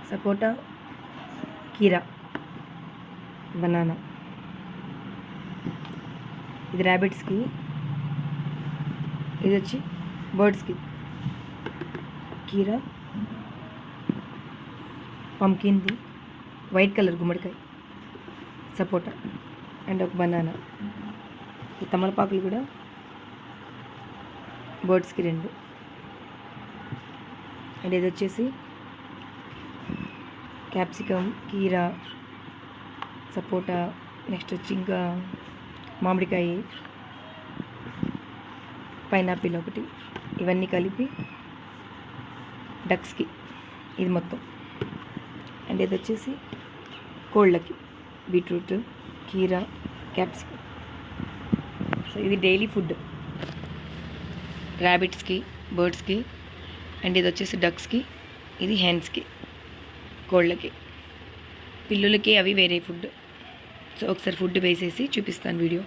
సపోటా, కీరా, బనానా. ఇది ర్యాబిట్స్కి, ఇది వచ్చి బర్డ్స్కి. కీరా, పంకిన్ది, వైట్ కలర్ గుమ్మడికాయ, సపోటా అండ్ ఒక బనానా. ఈ తమలపాకులు కూడా బర్డ్స్కి 2. అండ్ ఇది వచ్చేసి క్యాప్సికమ్, కీరా, సపోటా, నెక్స్ట్ వచ్చి ఇంకా మామిడికాయ, పైనాపిల్ ఒకటి. ఇవన్నీ కలిపి డక్స్కి ఇది మొత్తం. అండ్ ఇది వచ్చేసి కోళ్ళకి బీట్రూట్, కీరా, క్యాప్సికమ్. సో ఇది డైలీ ఫుడ్ ర్యాబిట్స్కి, బర్డ్స్కి. అండ్ ఇది వచ్చేసి డక్స్కి, ఇది హెన్స్కి, కోళ్ళకి. పిల్లులకి అవి వేరే ఫుడ్. సో ఒకసారి ఫుడ్ వేసేసి చూపిస్తాను వీడియో.